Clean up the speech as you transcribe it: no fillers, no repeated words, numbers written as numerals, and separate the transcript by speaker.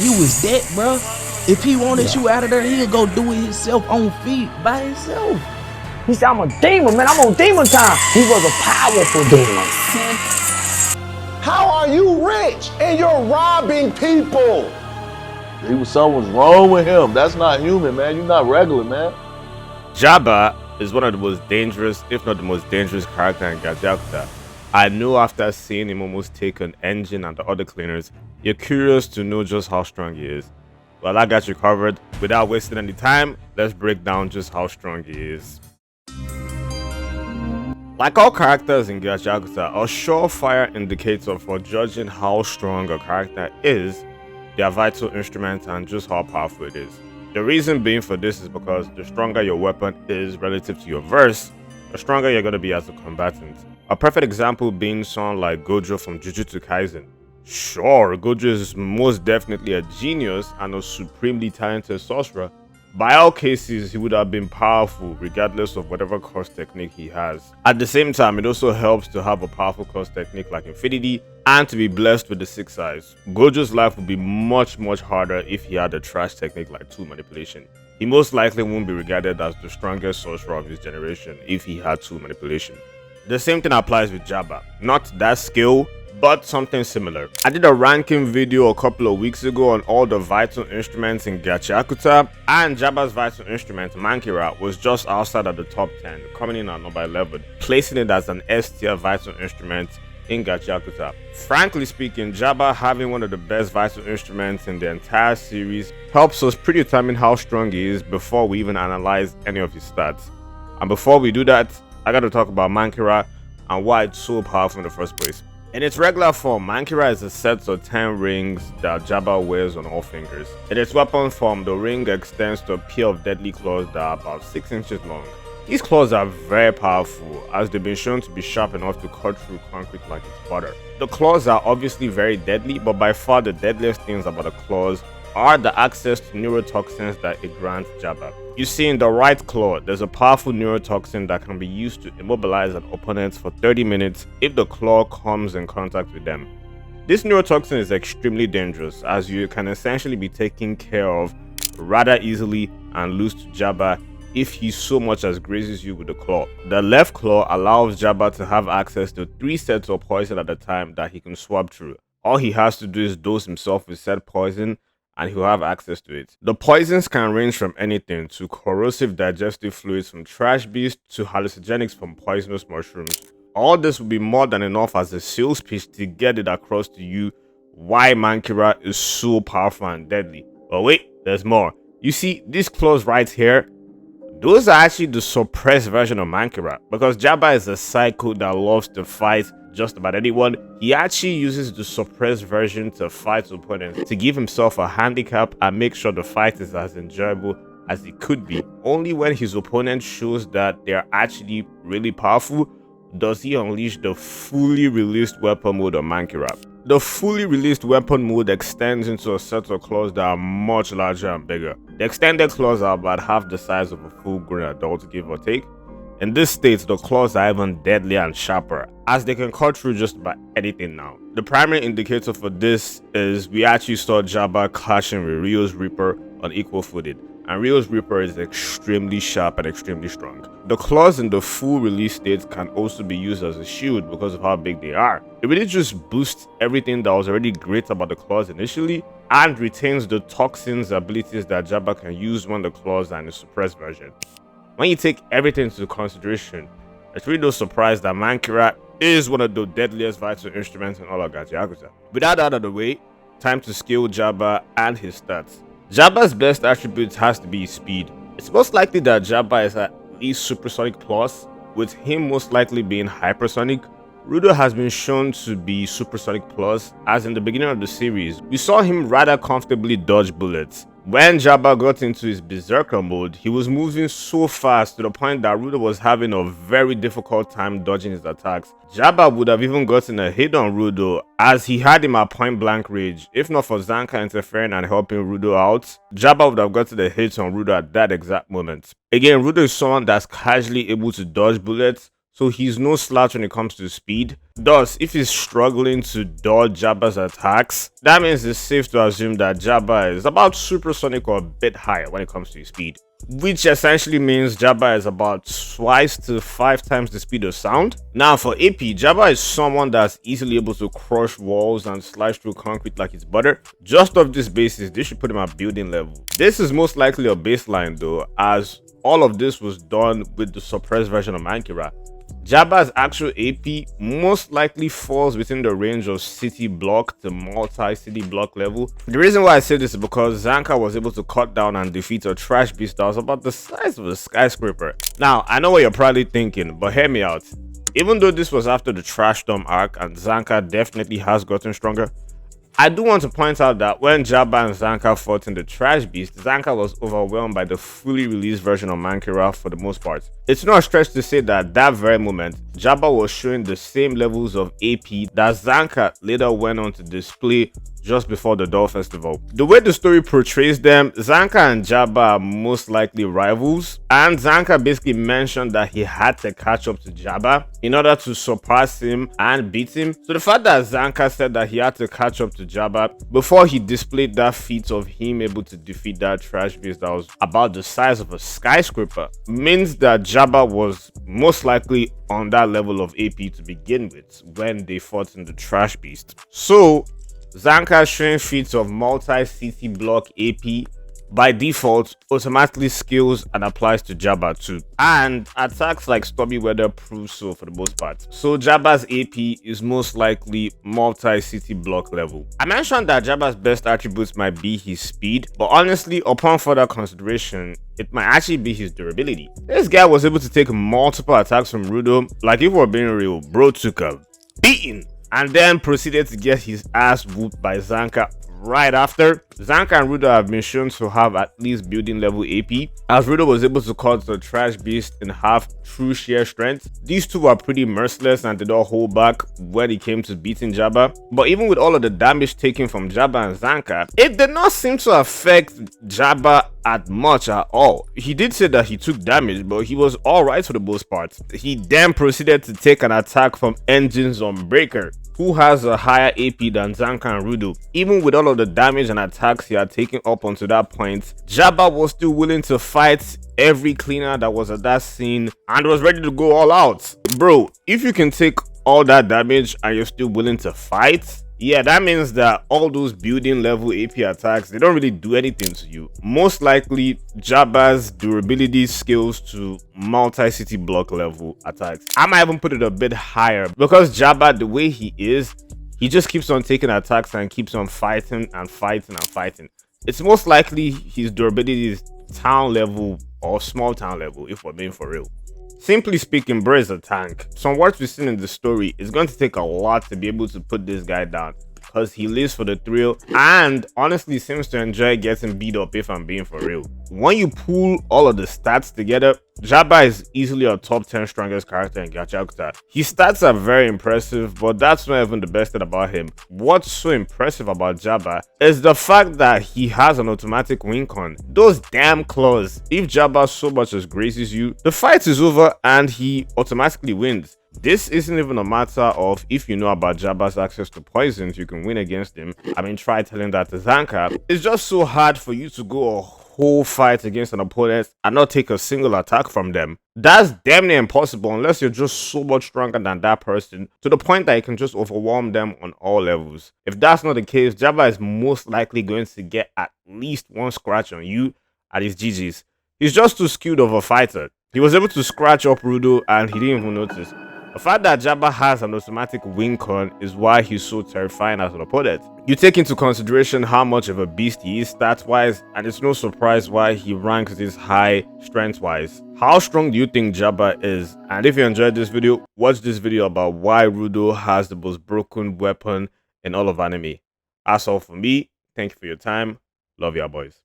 Speaker 1: You was that, bro. If he wanted you out of there, he'll go do it himself on feet by himself.
Speaker 2: He said, I'm a demon, man. I'm on demon time. He was a powerful demon.
Speaker 3: How are you rich and you're robbing people?
Speaker 4: Something's wrong with him. That's not human, man. You're not regular, man.
Speaker 5: Jaba is one of the most dangerous, if not the most dangerous character in Gajakuta. I know after seeing him almost take an engine and the other cleaners, you're curious to know just how strong he is. Well, I got you covered. Without wasting any time, let's break down just how strong he is. Like all characters in Gajakuta, a surefire indicator for judging how strong a character is their vital instrument and just how powerful it is. The reason being for this is because the stronger your weapon is relative to your verse, the stronger you're going to be as a combatant. A perfect example being someone like Gojo from Jujutsu Kaisen. Sure, Gojo is most definitely a genius and a supremely talented sorcerer. By all cases, he would have been powerful regardless of whatever curse technique he has. At the same time, it also helps to have a powerful curse technique like Infinity and to be blessed with the 6 eyes. Gojo's life would be much harder if he had a trash technique like Tool Manipulation. He most likely won't be regarded as the strongest sorcerer of his generation if he had Tool Manipulation. The same thing applies with Jaba. Not that skill, but something similar. I did a ranking video a couple of weeks ago on all the vital instruments in Gachakuta, and Jaba's vital instrument, Manura, was just outside of the top 10, coming in at number 11, placing it as an S tier vital instrument in Gachakuta. Frankly speaking, Jaba having one of the best vital instruments in the entire series helps us predetermine how strong he is before we even analyze any of his stats. And before we do that, I gotta talk about Manura and why it's so powerful in the first place. In its regular form, Manura is a set of 10 rings that Jaba wears on all fingers. In its weapon form, the ring extends to a pair of deadly claws that are about 6 inches long. These claws are very powerful as they've been shown to be sharp enough to cut through concrete like it's butter. The claws are obviously very deadly, but by far the deadliest things about the claws are the access to neurotoxins that it grants Jaba. You see, in the right claw, there's a powerful neurotoxin that can be used to immobilize an opponent for 30 minutes if the claw comes in contact with them. This neurotoxin is extremely dangerous as you can essentially be taken care of rather easily and lose to Jaba if he so much as grazes you with the claw. The left claw allows Jaba to have access to 3 sets of poison at a time that he can swap through. All he has to do is dose himself with said poison and he'll have access to it. The poisons can range from anything to corrosive digestive fluids from trash beasts to hallucinogenics from poisonous mushrooms. All this will be more than enough as a sales pitch to get it across to you why Manura is so powerful and deadly. But wait, there's more. You see, these claws right here, those are actually the suppressed version of Manura. Because Jaba is a psycho that loves to fight just about anyone, he actually uses the suppressed version to fight opponents to give himself a handicap and make sure the fight is as enjoyable as it could be. Only when his opponent shows that they're actually really powerful does he unleash the fully released weapon mode of Manura. The fully released weapon mode extends into a set of claws that are much larger and bigger. The extended claws are about half the size of a full-grown adult, give or take. In this state, the claws are even deadlier and sharper, as they can cut through just about anything now. The primary indicator for this is we actually saw Jaba clashing with Ryo's Reaper on equal footing, and Ryo's Reaper is extremely sharp and extremely strong. The claws in the full release state can also be used as a shield because of how big they are. It really just boosts everything that was already great about the claws initially, and retains the toxins abilities that Jaba can use when the claws are in the suppressed version. When you take everything into consideration, it's really no surprise that Manura is one of the deadliest vital instruments in all of Gachakuta. With that out of the way, time to scale Jaba and his stats. Jaba's best attribute has to be speed. It's most likely that Jaba is at least supersonic plus, with him most likely being hypersonic. Rudo has been shown to be supersonic plus, as in the beginning of the series, we saw him rather comfortably dodge bullets. When Jaba got into his berserker mode, he was moving so fast to the point that Rudo was having a very difficult time dodging his attacks. Jaba would have even gotten a hit on Rudo as he had him at point blank range. If not for Zanka interfering and helping Rudo out, Jaba would have gotten a hit on Rudo at that exact moment. Again, Rudo is someone that's casually able to dodge bullets, so he's no slouch when it comes to speed. Thus, if he's struggling to dodge Jaba's attacks, that means it's safe to assume that Jaba is about supersonic or a bit higher when it comes to his speed, which essentially means Jaba is about twice to 5 times the speed of sound. Now for AP, Jaba is someone that's easily able to crush walls and slice through concrete like it's butter. Just off this basis, this should put him at building level. This is most likely a baseline though, as all of this was done with the suppressed version of Manura. Jaba's actual AP most likely falls within the range of city block to multi-city block level. The reason why I say this is because Zanka was able to cut down and defeat a trash beast that was about the size of a skyscraper. Now, I know what you're probably thinking, but hear me out. Even though this was after the Trash Storm arc and Zanka definitely has gotten stronger, I do want to point out that when Jaba and Zanka fought in the Trash Beast, Zanka was overwhelmed by the fully released version of Manura for the most part. It's not a stretch to say that at that very moment, Jaba was showing the same levels of AP that Zanka later went on to display just before the Doll Festival. The way the story portrays them, Zanka and Jaba are most likely rivals, and Zanka basically mentioned that he had to catch up to Jaba in order to surpass him and beat him. So the fact that Zanka said that he had to catch up to Jaba before he displayed that feat of him able to defeat that trash beast that was about the size of a skyscraper means that Jaba was most likely on that level of AP to begin with when they fought in the trash beast. So Zanka showing feats of multi-city block AP by default automatically scales and applies to Jaba too, and attacks like Stormy Weather prove so for the most part. So Jaba's AP is most likely multi-city block level. I mentioned that Jaba's best attributes might be his speed, but honestly, upon further consideration, it might actually be his durability. This guy was able to take multiple attacks from Rudo. Like, if we're being real, bro took a beating and then proceeded to get his ass whooped by Zanka right after. Zanka and Rudo have been shown to have at least building level AP, as Rudo was able to cut the trash beast in half through sheer strength. These two are pretty merciless and did not hold back when it came to beating Jaba. But even with all of the damage taken from Jaba and Zanka, it did not seem to affect Jaba at much at all. He did say that he took damage, but he was alright for the most part. He then proceeded to take an attack from Engines on Breaker, who has a higher AP than Zanka and Rudo. Even with all of the damage and attacks he had taken up until that point, Jaba was still willing to fight every cleaner that was at that scene and was ready to go all out. Bro, if you can take all that damage and you're still willing to fight, yeah, that means that all those building level AP attacks, they don't really do anything to you. Most likely, Jaba's durability scales to multi-city block level attacks. I might even put it a bit higher because Jaba, the way he is, he just keeps on taking attacks and keeps on fighting and fighting and fighting. It's most likely his durability is town level or small town level, if we're being for real. Simply speaking, bro is a tank. From what we've seen in the story, it's going to take a lot to be able to put this guy down, because he lives for the thrill and honestly seems to enjoy getting beat up, if I'm being for real. When you pull all of the stats together, Jaba is easily a top 10 strongest character in Gacha. His stats are very impressive, but that's not even the best thing about him. What's so impressive about Jaba is the fact that he has an automatic win con. Those damn claws. If Jaba so much as grazes you, the fight is over and he automatically wins. This isn't even a matter of if you know about Jaba's access to poisons, you can win against him. I mean, try telling that to Zanka. It's just so hard for you to go a whole fight against an opponent and not take a single attack from them. That's damn near impossible unless you're just so much stronger than that person to the point that you can just overwhelm them on all levels. If that's not the case, Jaba is most likely going to get at least one scratch on you at his GG's. He's just too skilled of a fighter. He was able to scratch up Rudo and he didn't even notice. The fact that Jaba has an automatic win con is why he's so terrifying as an opponent. You take into consideration how much of a beast he is stats-wise, and it's no surprise why he ranks this high strength-wise. How strong do you think Jaba is? And if you enjoyed this video, watch this video about why Rudo has the most broken weapon in all of anime. That's all for me. Thank you for your time. Love y'all boys.